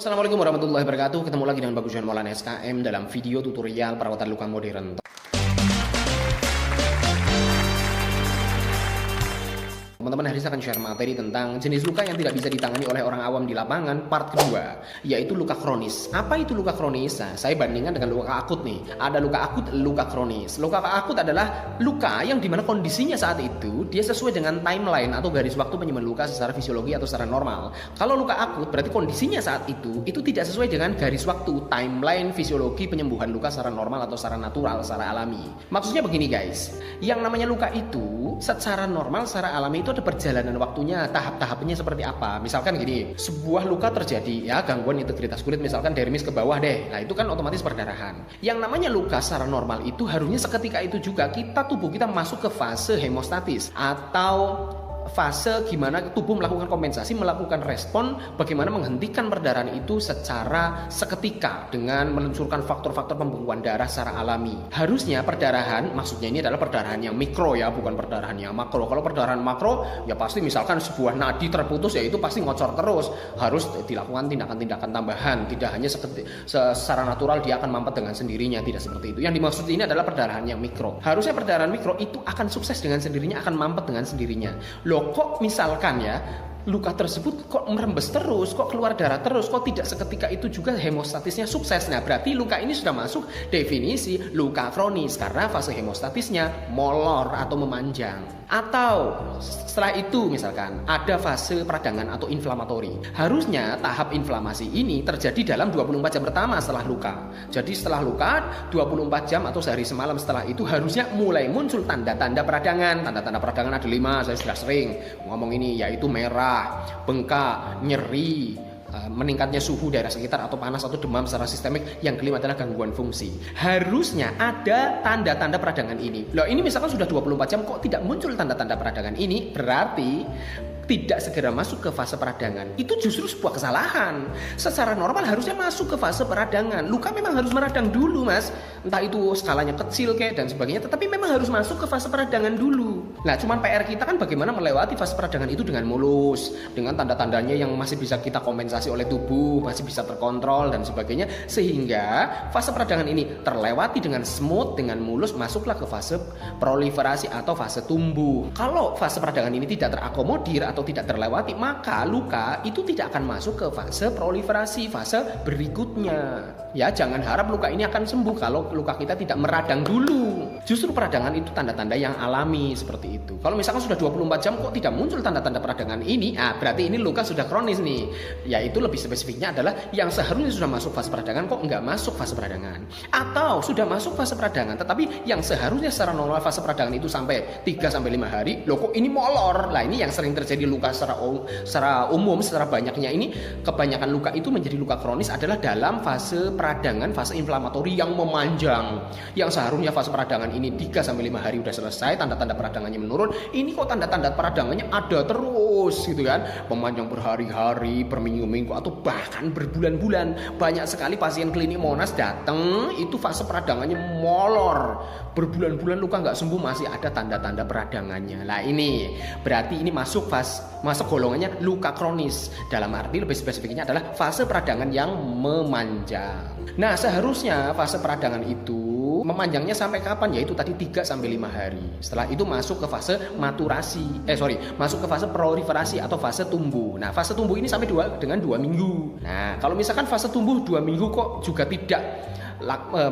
Assalamualaikum warahmatullahi wabarakatuh. Ketemu lagi dengan Bagus Maulana SKM dalam video tutorial perawatan luka modern. Teman-teman, hari ini saya akan share materi tentang jenis luka yang tidak bisa ditangani oleh orang awam di lapangan part kedua, yaitu luka kronis. Apa itu luka kronis? Nah, saya bandingkan dengan luka akut nih. Ada luka akut, luka kronis. Luka akut adalah luka yang dimana kondisinya saat itu dia sesuai dengan timeline atau garis waktu penyembuhan luka secara fisiologi atau secara normal. Kalau luka akut berarti kondisinya saat itu tidak sesuai dengan garis waktu, timeline fisiologi penyembuhan luka secara normal atau secara natural, secara alami. Maksudnya begini guys, yang namanya luka itu secara normal, secara alami itu ada perjalanan waktunya, tahap-tahapnya seperti apa. Misalkan gini, sebuah luka terjadi ya, gangguan integritas kulit misalkan dermis ke bawah deh. Nah, itu kan otomatis perdarahan. Yang namanya luka secara normal itu harusnya seketika itu juga tubuh kita masuk ke fase hemostatis atau fase gimana tubuh melakukan kompensasi, melakukan respon bagaimana menghentikan perdarahan itu secara seketika dengan meluncurkan faktor-faktor pembekuan darah secara alami. Harusnya perdarahan, maksudnya ini adalah perdarahan yang mikro ya, bukan perdarahan yang makro. Kalau perdarahan makro ya pasti misalkan sebuah nadi terputus ya itu pasti ngocor terus, harus dilakukan tindakan-tindakan tambahan, tidak hanya secara natural dia akan mampet dengan sendirinya, tidak seperti itu. Yang dimaksud ini adalah perdarahan yang mikro. Harusnya perdarahan mikro itu akan sukses dengan sendirinya, akan mampet dengan sendirinya. Kok misalkan ya luka tersebut kok merembes terus, kok keluar darah terus, kok tidak seketika itu juga hemostatisnya sukses. Nah, berarti luka ini sudah masuk definisi luka kronis karena fase hemostatisnya molor atau memanjang. Atau setelah itu misalkan ada fase peradangan atau inflamatori. Harusnya tahap inflamasi ini terjadi dalam 24 jam pertama setelah luka. Jadi setelah luka 24 jam atau sehari semalam setelah itu harusnya mulai muncul tanda-tanda peradangan. Tanda-tanda peradangan ada 5, saya sudah sering ngomong ini, yaitu merah, bengkak, nyeri, meningkatnya suhu daerah sekitar atau panas atau demam secara sistemik. Yang kelima adalah gangguan fungsi. Harusnya ada tanda-tanda peradangan ini. Loh, ini misalkan sudah 24 jam kok tidak muncul tanda-tanda peradangan ini, berarti tidak segera masuk ke fase peradangan. Itu justru sebuah kesalahan. Secara normal harusnya masuk ke fase peradangan. Luka memang harus meradang dulu, Mas. Entah itu skalanya kecil kayak dan sebagainya, tetapi memang harus masuk ke fase peradangan dulu. Nah, cuman PR kita kan bagaimana melewati fase peradangan itu dengan mulus, dengan tanda-tandanya yang masih bisa kita kompensasi oleh tubuh, masih bisa terkontrol dan sebagainya, sehingga fase peradangan ini terlewati dengan smooth, dengan mulus, masuklah ke fase proliferasi atau fase tumbuh. Kalau fase peradangan ini tidak terakomodir atau tidak terlewati, maka luka itu tidak akan masuk ke fase proliferasi, fase berikutnya. Ya, jangan harap luka ini akan sembuh kalau luka kita tidak meradang dulu. Justru peradangan itu tanda-tanda yang alami seperti itu. Kalau misalkan sudah 24 jam kok tidak muncul tanda-tanda peradangan ini, berarti ini luka sudah kronis nih. Yaitu lebih spesifiknya adalah yang seharusnya sudah masuk fase peradangan kok nggak masuk fase peradangan. Atau sudah masuk fase peradangan tetapi yang seharusnya secara normal fase peradangan itu sampai 3-5 hari, loh kok ini molor. Lah, ini yang sering terjadi luka secara umum, secara banyaknya ini, kebanyakan luka itu menjadi luka kronis adalah dalam fase peradangan, fase inflamatori yang memanjang. Yang seharusnya fase peradangan ini 3-5 hari udah selesai, tanda-tanda peradangannya menurun, ini kok tanda-tanda peradangannya ada terus gitu kan, memanjang berhari-hari, berminggu-minggu atau bahkan berbulan-bulan. Banyak sekali pasien klinik Monas datang itu fase peradangannya molor, berbulan-bulan luka nggak sembuh, masih ada tanda-tanda peradangannya. Nah, ini berarti ini masuk golongannya luka kronis. Dalam arti lebih spesifiknya adalah fase peradangan yang memanjang. Nah, seharusnya fase peradangan itu memanjangnya sampai kapan? Yaitu tadi 3-5 hari. Setelah itu masuk ke fase masuk ke fase proliferasi atau fase tumbuh. Nah, fase tumbuh ini sampai 2 minggu. Nah, kalau misalkan fase tumbuh 2 minggu kok juga tidak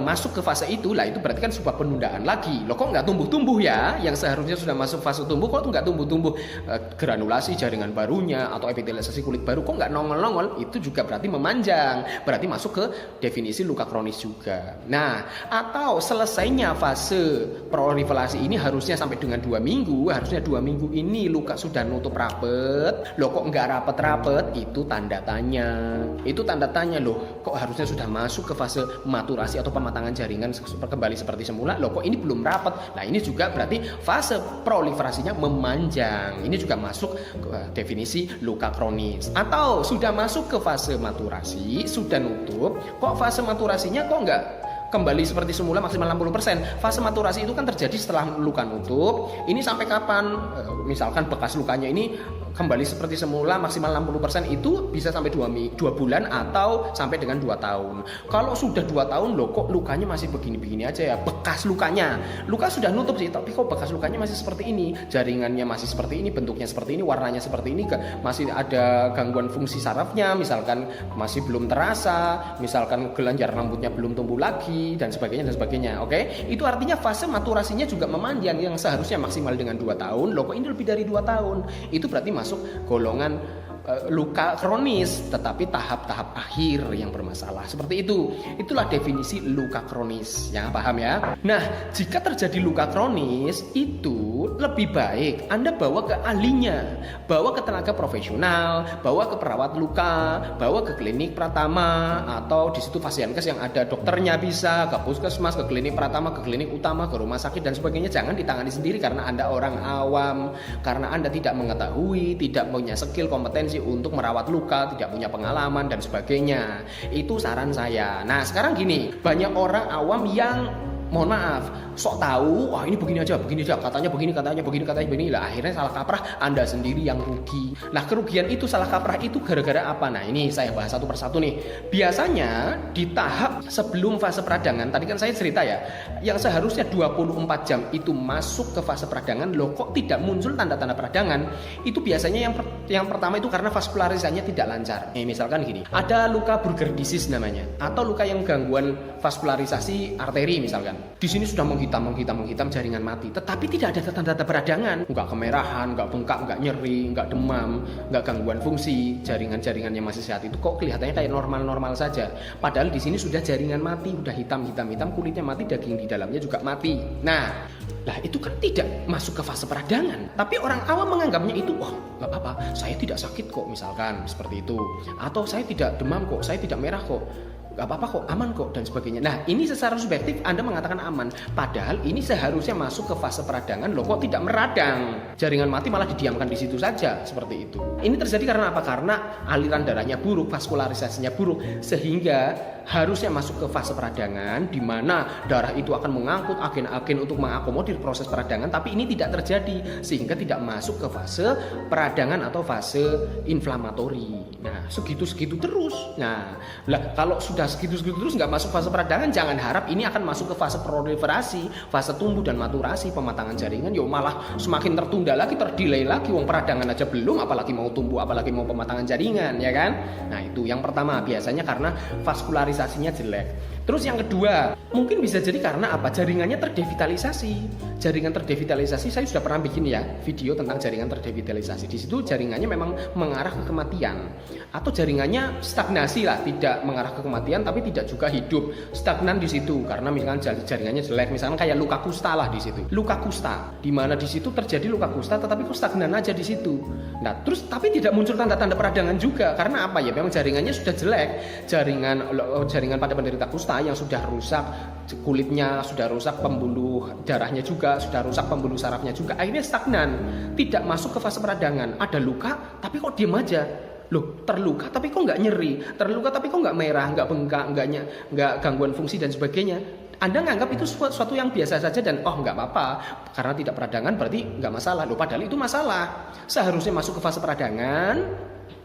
masuk ke fase itu, lah itu berarti kan sebuah penundaan lagi. Loh, kok nggak tumbuh-tumbuh ya? Yang seharusnya sudah masuk fase tumbuh kok nggak tumbuh-tumbuh, granulasi jaringan barunya atau epitelialisasi kulit baru kok nggak nongol-nongol, itu juga berarti memanjang, berarti masuk ke definisi luka kronis juga. Nah, atau selesainya fase proliferasi ini harusnya sampai dengan 2 minggu, harusnya 2 minggu ini luka sudah nutup rapet. Loh, kok nggak rapet-rapet? Itu tanda tanya. Itu tanda tanya, loh kok harusnya sudah masuk ke fase maturasi atau pematangan jaringan kembali seperti semula, loh kok ini belum rapat. Nah, ini juga berarti fase proliferasinya memanjang. Ini juga masuk ke definisi luka kronis. Atau sudah masuk ke fase maturasi, sudah nutup, kok fase maturasinya kok nggak kembali seperti semula maksimal 60%. Fase maturasi itu kan terjadi setelah luka nutup. Ini sampai kapan? Misalkan bekas lukanya ini kembali seperti semula maksimal 60% itu bisa sampai 2 bulan atau sampai dengan 2 tahun. Kalau sudah 2 tahun loh kok lukanya masih begini-begini aja ya, bekas lukanya. Luka sudah nutup sih, tapi kok bekas lukanya masih seperti ini, jaringannya masih seperti ini, bentuknya seperti ini, warnanya seperti ini, masih ada gangguan fungsi sarafnya, misalkan masih belum terasa, misalkan kelenjar rambutnya belum tumbuh lagi dan sebagainya. Oke? Itu artinya fase maturasinya juga memanjang, yang seharusnya maksimal dengan 2 tahun, loh kok ini lebih dari 2 tahun. Itu berarti masuk golongan luka kronis, tetapi tahap-tahap akhir yang bermasalah. Seperti itu. Itulah definisi luka kronis. Ya, paham ya? Nah, jika terjadi luka kronis, itu lebih baik Anda bawa ke ahlinya, bawa ke tenaga profesional, bawa ke perawat luka, bawa ke klinik Pratama, atau di situ Fasiankes yang ada dokternya bisa, ke puskesmas, ke klinik Pratama, ke klinik utama, ke rumah sakit dan sebagainya. Jangan ditangani sendiri karena Anda orang awam, karena Anda tidak mengetahui, tidak punya skill, kompetensi untuk merawat luka, tidak punya pengalaman dan sebagainya. Itu saran saya. Nah, sekarang gini, banyak orang awam yang mohon maaf, sok tahu, wah ini begini aja, katanya begini, lah akhirnya salah kaprah, Anda sendiri yang rugi. Nah, kerugian itu, salah kaprah itu gara-gara apa? Nah, ini saya bahas satu persatu nih. Biasanya di tahap sebelum fase peradangan, tadi kan saya cerita ya, yang seharusnya 24 jam itu masuk ke fase peradangan, loh kok tidak muncul tanda-tanda peradangan? Itu biasanya yang pertama itu karena vaskularisasinya tidak lancar. Misalkan gini, ada luka Buerger disease namanya, atau luka yang gangguan vaskularisasi arteri misalkan. Di sini sudah menghitam jaringan mati, tetapi tidak ada tanda-tanda peradangan, nggak kemerahan, nggak bengkak, nggak nyeri, nggak demam, nggak gangguan fungsi, jaringan-jaringannya masih sehat, itu kok kelihatannya kayak normal-normal saja. Padahal di sini sudah jaringan mati, udah hitam, kulitnya mati, daging di dalamnya juga mati. Nah, itu kan tidak masuk ke fase peradangan. Tapi orang awam menganggapnya itu, wah nggak apa-apa, saya tidak sakit kok, misalkan seperti itu. Atau saya tidak demam kok, saya tidak merah kok, gak apa-apa kok, aman kok, dan sebagainya. Nah, ini secara subjektif Anda mengatakan aman, padahal ini seharusnya masuk ke fase peradangan, loh kok tidak meradang, jaringan mati malah didiamkan di situ saja, seperti itu. Ini terjadi karena apa? Karena aliran darahnya buruk, vaskularisasinya buruk, sehingga harusnya masuk ke fase peradangan, di mana darah itu akan mengangkut agen-agen untuk mengakomodir proses peradangan, tapi ini tidak terjadi, sehingga tidak masuk ke fase peradangan atau fase inflamatori. Nah, segitu-segitu terus. Nah, kalau sudah segitu-segitu terus nggak masuk fase peradangan, jangan harap ini akan masuk ke fase proliferasi, fase tumbuh dan maturasi, pematangan jaringan, malah semakin tertunda lagi, terdelay lagi, wong peradangan aja belum, apalagi mau tumbuh, apalagi mau pematangan jaringan, ya kan? Nah, itu yang pertama, biasanya karena vaskularisasinya jelek. Terus yang kedua, mungkin bisa jadi karena apa? Jaringannya terdevitalisasi. Jaringan terdevitalisasi, saya sudah pernah bikin ya video tentang jaringan terdevitalisasi. Di situ jaringannya memang mengarah ke kematian, atau jaringannya stagnasi lah, tidak mengarah ke kematian tapi tidak juga hidup, stagnan di situ karena misalkan jaringannya jelek, misalkan kayak luka kusta lah di situ. Luka kusta, di mana di situ terjadi luka kusta tetapi kok stagnan aja di situ. Nah, terus tapi tidak muncul tanda-tanda peradangan juga karena apa ya? Memang jaringannya sudah jelek. Jaringan pada penderita kusta yang sudah rusak, kulitnya sudah rusak, pembuluh darahnya juga sudah rusak, pembuluh sarafnya juga, akhirnya stagnan, tidak masuk ke fase peradangan. Ada luka tapi kok diem aja. Loh, terluka tapi kok nggak nyeri, terluka tapi kok nggak merah, nggak bengkak, nggak gangguan fungsi dan sebagainya. Anda nganggap itu sesuatu yang biasa saja dan nggak apa-apa karena tidak peradangan, berarti nggak masalah. Loh, padahal itu masalah. Seharusnya masuk ke fase peradangan,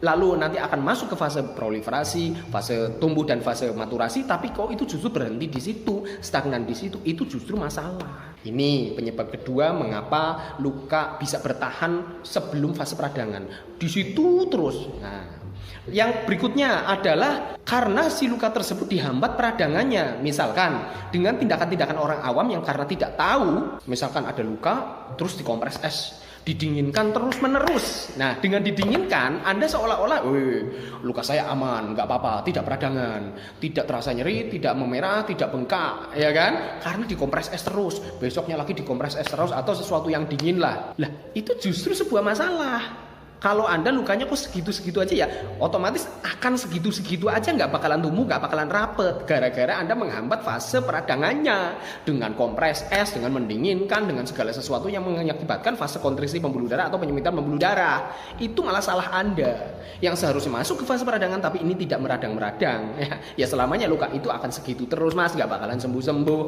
lalu nanti akan masuk ke fase proliferasi, fase tumbuh dan fase maturasi, tapi kok itu justru berhenti di situ, stagnan di situ, itu justru masalah. Ini penyebab kedua mengapa luka bisa bertahan sebelum fase peradangan. Di situ terus. Nah, yang berikutnya adalah karena si luka tersebut dihambat peradangannya. Misalkan dengan tindakan-tindakan orang awam yang karena tidak tahu, misalkan ada luka terus dikompres es, didinginkan terus menerus. Nah, dengan didinginkan Anda seolah-olah luka saya aman, nggak apa-apa, tidak peradangan, tidak terasa nyeri, tidak memerah, tidak bengkak, ya kan? Karena dikompres es terus, besoknya lagi dikompres es terus, atau sesuatu yang dingin lah. Itu justru sebuah masalah. Kalau Anda lukanya kok segitu-segitu aja ya, otomatis akan segitu-segitu aja, nggak bakalan tumbuh, nggak bakalan rapet, gara-gara Anda menghambat fase peradangannya dengan kompres es, dengan mendinginkan, dengan segala sesuatu yang mengakibatkan fase kontriksi pembuluh darah atau penyempitan pembuluh darah. Itu malah salah Anda, yang seharusnya masuk ke fase peradangan tapi ini tidak meradang-meradang. Ya selamanya luka itu akan segitu terus mas, nggak bakalan sembuh-sembuh.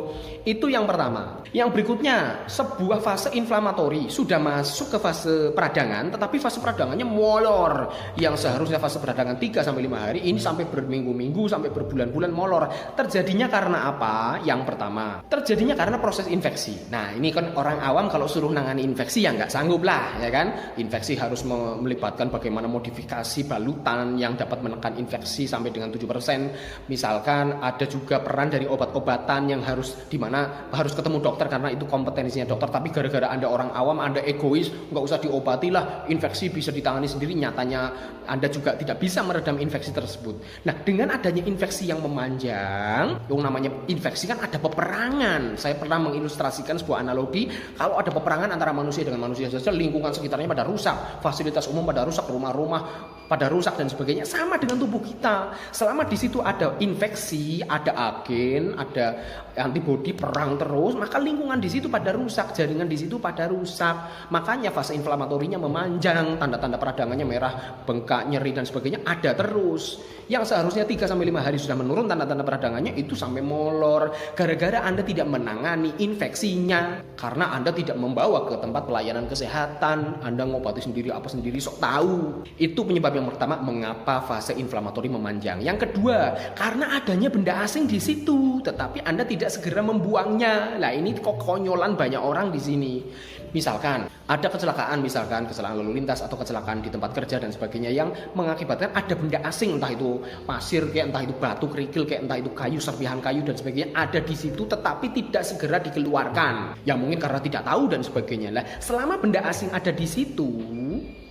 Itu yang pertama. Yang berikutnya, sebuah fase inflamatori sudah masuk ke fase peradangan, tetapi fase peradangan peradangannya molor. Yang seharusnya fase peradangan 3-5 hari, ini sampai berminggu-minggu, sampai berbulan-bulan molor. Terjadinya karena apa? Yang pertama, terjadinya karena proses infeksi. Nah, ini kan orang awam kalau suruh nangani infeksi ya nggak sanggup lah, ya kan? Infeksi harus melibatkan bagaimana modifikasi balutan yang dapat menekan infeksi sampai dengan 7%. Misalkan ada juga peran dari obat-obatan yang harus dimana harus ketemu dokter karena itu kompetensinya dokter. Tapi gara-gara Anda orang awam, Anda egois, nggak usah diobati lah, infeksi bisa ditangani sendiri. Nyatanya Anda juga tidak bisa meredam infeksi tersebut. Nah, dengan adanya infeksi yang memanjang, yang namanya infeksi kan ada peperangan. Saya pernah mengilustrasikan sebuah analogi, kalau ada peperangan antara manusia dengan manusia saja, lingkungan sekitarnya pada rusak, fasilitas umum pada rusak, rumah-rumah pada rusak dan sebagainya. Sama dengan tubuh kita. Selama di situ ada infeksi, ada agen, ada antibodi perang terus, maka lingkungan di situ pada rusak, jaringan di situ pada rusak. Makanya fase inflamatorinya memanjang, tanda-tanda peradangannya merah, bengkak, nyeri dan sebagainya ada terus. Yang seharusnya 3-5 hari sudah menurun tanda-tanda peradangannya, itu sampai molor gara-gara Anda tidak menangani infeksinya. Karena Anda tidak membawa ke tempat pelayanan kesehatan, Anda ngobati sendiri apa sendiri sok tahu. Itu penyebab yang pertama mengapa fase inflamatori memanjang. Yang kedua, karena adanya benda asing di situ, tetapi Anda tidak segera membuangnya. Nah, ini kok konyolan banyak orang di sini. Misalkan ada kecelakaan, kecelakaan lalu lintas atau kecelakaan di tempat kerja dan sebagainya yang mengakibatkan ada benda asing, entah itu pasir kayak, entah itu batu kerikil kayak, entah itu kayu, serpihan kayu dan sebagainya ada di situ tetapi tidak segera dikeluarkan. Ya mungkin karena tidak tahu dan sebagainya. Lah, selama benda asing ada di situ,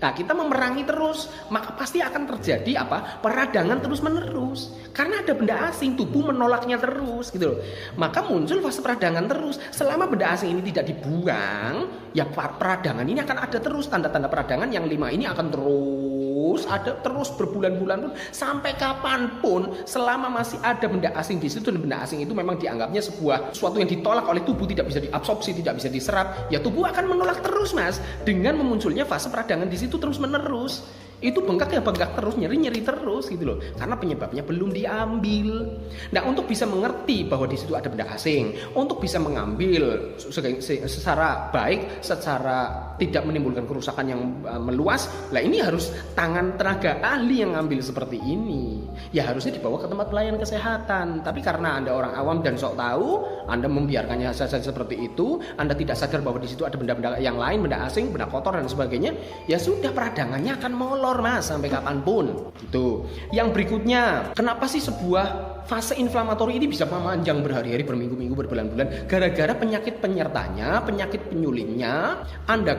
nah kita memerangi terus, maka pasti akan terjadi apa? Peradangan terus-menerus. Karena ada benda asing, tubuh menolaknya terus gitu loh. Maka muncul fase peradangan terus. Selama benda asing ini tidak dibuang, ya peradangan ini akan ada terus. Tanda-tanda peradangan yang 5 ini akan terus ada terus berbulan-bulan pun, sampai kapanpun, selama masih ada benda asing di situ. Dan benda asing itu memang dianggapnya sesuatu yang ditolak oleh tubuh, tidak bisa diabsorpsi, tidak bisa diserap, ya tubuh akan menolak terus, Mas, dengan memunculnya fase peradangan di situ terus menerus. Itu bengkak ya bengkak terus, nyeri terus gitu loh, karena penyebabnya belum diambil. Nah, untuk bisa mengerti bahwa di situ ada benda asing, untuk bisa mengambil secara baik, secara tidak menimbulkan kerusakan yang meluas, lah ini harus tangan tenaga ahli yang ngambil seperti ini. Ya harusnya dibawa ke tempat pelayanan kesehatan. Tapi karena Anda orang awam dan sok tahu, Anda membiarkannya saja seperti itu, Anda tidak sadar bahwa di situ ada benda-benda yang lain, benda asing, benda kotor dan sebagainya, ya sudah peradangannya akan molor, Mas, sampai kapanpun. Gitu. Yang berikutnya, kenapa sih sebuah fase inflamatori ini bisa memanjang berhari-hari, berminggu-minggu, berbulan-bulan? Gara-gara penyakit penyertanya, penyakit penyulinnya, Anda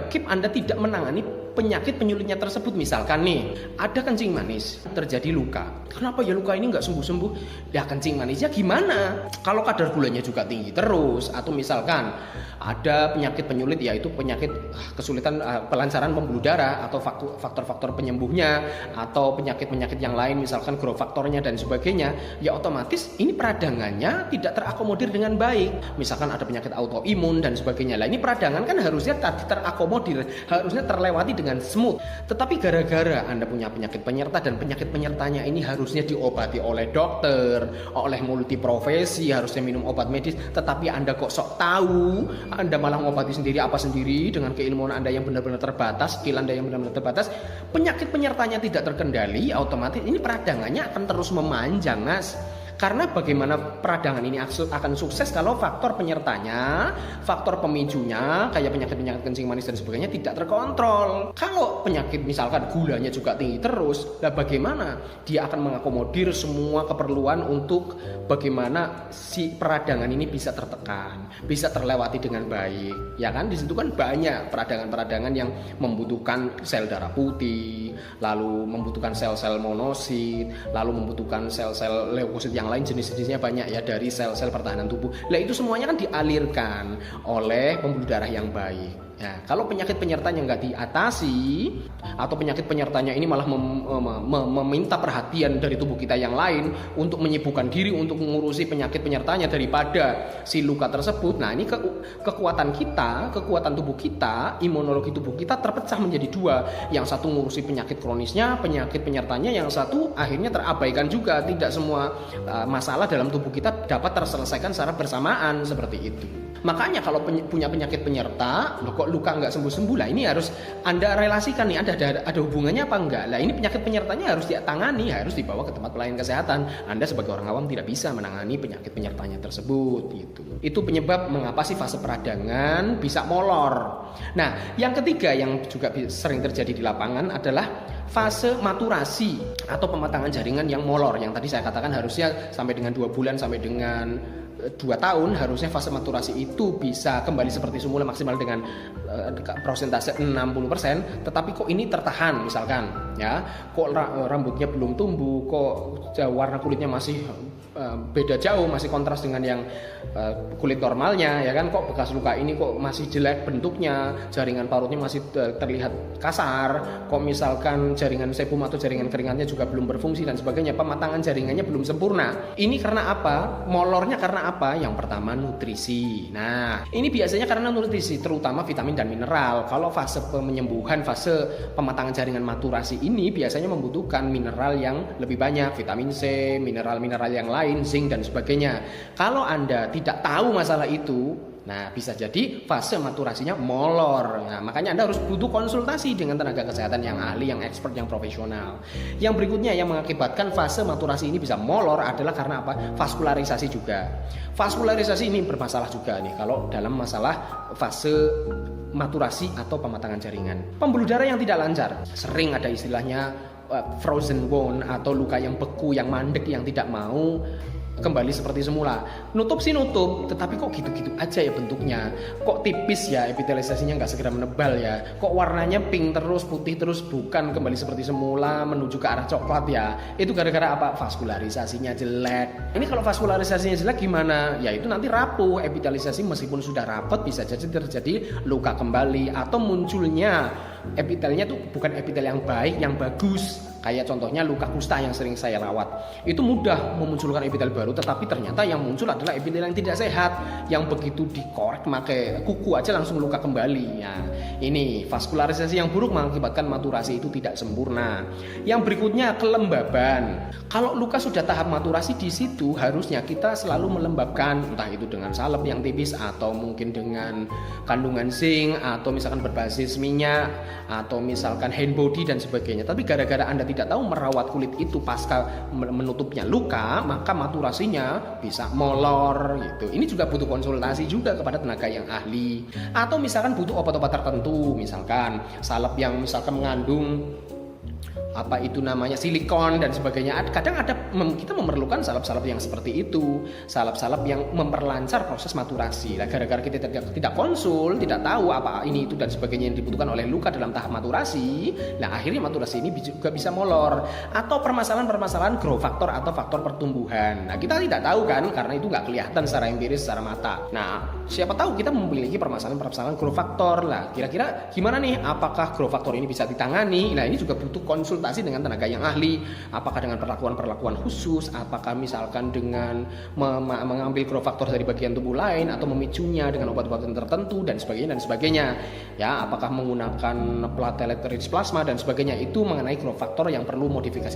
tidak menangani penyakit penyulinnya tersebut. Misalkan nih, ada kencing manis, terjadi luka. Kenapa ya luka ini nggak sembuh-sembuh? Ya kencing manisnya gimana? Kalau kadar gulanya juga tinggi terus, atau misalkan ada penyakit penyulit, yaitu penyakit kesulitan pelancaran pembuluh darah, atau faktor-faktor penyembuhnya, atau penyakit-penyakit yang lain, misalkan growth faktornya dan sebagainya, ya otomatis ini peradangannya tidak terakomodir dengan baik. Misalkan ada penyakit autoimun dan sebagainya. Lah ini peradangan kan harusnya terakomodir, harusnya terlewati dengan smooth. Tetapi gara-gara Anda punya penyakit penyerta, dan penyakit penyertanya ini harusnya diobati oleh dokter, oleh multiprofesi, harusnya minum obat medis, tetapi Anda kok sok tahu, Anda malah ngobati sendiri apa sendiri dengan keilmuan Anda yang benar-benar terbatas, skill Anda yang benar-benar terbatas. Penyakit penyertanya tidak terkendali, otomatis ini peradangannya akan terus memanjang, Mas. Karena bagaimana peradangan ini akan sukses kalau faktor penyertanya, faktor pemicunya, kayak penyakit-penyakit kencing manis dan sebagainya tidak terkontrol. Kalau penyakit misalkan gulanya juga tinggi terus, nah bagaimana dia akan mengakomodir semua keperluan untuk bagaimana si peradangan ini bisa tertekan, bisa terlewati dengan baik. Ya kan, di situ kan banyak peradangan-peradangan yang membutuhkan sel darah putih, lalu membutuhkan sel-sel monosit, lalu membutuhkan sel-sel leukosit yang lain, jenis-jenisnya banyak ya, dari sel-sel pertahanan tubuh. Lah itu semuanya kan dialirkan oleh pembuluh darah yang baik. Nah, kalau penyakit penyertanya nggak diatasi, atau penyakit penyertanya ini malah meminta perhatian dari tubuh kita yang lain untuk menyibukkan diri untuk mengurusi penyakit penyertanya daripada si luka tersebut. Nah, ini kekuatan kita, kekuatan tubuh kita, imunologi tubuh kita terpecah menjadi dua. Yang satu ngurusi penyakit kronisnya, penyakit penyertanya, yang satu akhirnya terabaikan juga. Tidak semua masalah dalam tubuh kita dapat terselesaikan secara bersamaan seperti itu. Makanya kalau punya penyakit penyerta, loh kok kok luka nggak sembuh-sembuh lah. Ini harus Anda relasikan nih, ada hubungannya apa enggak. Lah ini penyakit penyertanya harus ditangani, harus dibawa ke tempat pelayanan kesehatan. Anda sebagai orang awam tidak bisa menangani penyakit penyertanya tersebut gitu. Itu penyebab mengapa sih fase peradangan bisa molor. Nah, yang ketiga yang juga sering terjadi di lapangan adalah fase maturasi atau pematangan jaringan yang molor. Yang tadi saya katakan harusnya sampai dengan 2 bulan sampai dengan 2 tahun, harusnya fase maturasi itu bisa kembali seperti semula maksimal dengan prosentase 60%, tetapi kok ini tertahan misalkan ya, kok rambutnya belum tumbuh, kok warna kulitnya masih beda jauh, masih kontras dengan yang kulit normalnya ya kan, kok bekas luka ini kok masih jelek bentuknya, jaringan parutnya masih terlihat kasar, kok misalkan jaringan sebum atau jaringan keringatnya juga belum berfungsi dan sebagainya, pematangan jaringannya belum sempurna. Ini karena apa? Molornya karena apa? Yang pertama nutrisi. Nah, ini biasanya karena nutrisi, terutama vitamin dan mineral. Kalau fase penyembuhan, fase pematangan jaringan maturasi ini biasanya membutuhkan mineral yang lebih banyak, vitamin C, mineral-mineral yang lain, zinc dan sebagainya. Kalau Anda tidak tahu masalah itu, nah bisa jadi fase maturasinya molor. Nah, makanya Anda harus butuh konsultasi dengan tenaga kesehatan yang ahli, yang expert, yang profesional. Yang berikutnya yang mengakibatkan fase maturasi ini bisa molor adalah karena apa? Vaskularisasi juga. Vaskularisasi ini bermasalah juga nih kalau dalam masalah fase maturasi atau pematangan jaringan. Pembuluh darah yang tidak lancar, sering ada istilahnya frozen wound atau luka yang beku, yang mandek, yang tidak mau kembali seperti semula. Nutup sih nutup, tetapi kok gitu-gitu aja ya bentuknya. Kok tipis ya, epitelisasinya nggak segera menebal ya. Kok warnanya pink terus, putih terus, bukan kembali seperti semula menuju ke arah coklat ya. Itu gara-gara apa? Vaskularisasinya jelek. Ini kalau vaskularisasinya jelek gimana? Ya itu nanti rapuh. Epitelisasi meskipun sudah rapat bisa jadi terjadi luka kembali atau munculnya epitelnya tuh bukan epitel yang baik, yang bagus. Kayak contohnya luka kusta yang sering saya rawat. Itu mudah memunculkan epitel baru, tetapi ternyata yang muncul adalah epitel yang tidak sehat, yang begitu dikorek pakai kuku aja langsung luka kembali. Ya, ini vaskularisasi yang buruk mengakibatkan maturasi itu tidak sempurna. Yang berikutnya kelembaban. Kalau luka sudah tahap maturasi, di situ harusnya kita selalu melembabkan, entah itu dengan salep yang tipis atau mungkin dengan kandungan zinc atau misalkan berbasis minyak atau misalkan hand body dan sebagainya. Tapi gara-gara Anda tidak tahu merawat kulit itu pasca menutupnya luka, maka maturasinya bisa molor gitu. Ini juga butuh konsultasi juga kepada tenaga yang ahli. Atau misalkan butuh obat-obat tertentu, misalkan salep yang misalkan mengandung apa itu namanya silikon dan sebagainya. Kadang kita memerlukan salep-salep yang seperti itu, salep-salep yang memperlancar proses maturasi. Nah, gara-gara kita tidak konsul, tidak tahu apa ini itu dan sebagainya yang dibutuhkan oleh luka dalam tahap maturasi, nah akhirnya maturasi ini juga bisa molor. Atau permasalahan-permasalahan growth factor atau faktor pertumbuhan. Nah, kita tidak tahu kan karena itu nggak kelihatan secara empiris, secara mata. Nah, siapa tahu kita memiliki permasalahan growth factor lah. Kira-kira gimana nih? Apakah growth factor ini bisa ditangani? Nah, ini juga butuh konsultasi dengan tenaga yang ahli, apakah dengan perlakuan khusus, apakah misalkan dengan mengambil growth factor dari bagian tubuh lain atau memicunya dengan obat-obatan tertentu dan sebagainya ya, apakah menggunakan platelet rich plasma dan sebagainya. Itu mengenai growth factor yang perlu modifikasi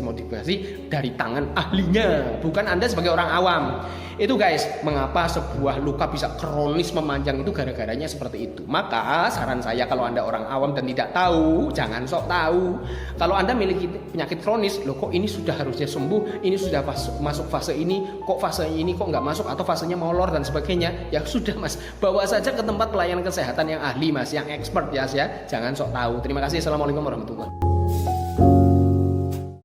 dari tangan ahlinya, bukan Anda sebagai orang awam. Itu guys, mengapa sebuah luka bisa kronis memanjang itu gara-garanya seperti itu. Maka saran saya kalau Anda orang awam dan tidak tahu, jangan sok tahu. Kalau Anda memiliki penyakit kronis, loh kok ini sudah harusnya sembuh, ini sudah masuk fase ini, kok fase ini kok nggak masuk atau fasenya molor dan sebagainya, ya sudah mas, bawa saja ke tempat pelayanan kesehatan yang ahli mas, yang expert ya, jangan sok tahu. Terima kasih. Assalamualaikum warahmatullahi wabarakatuh.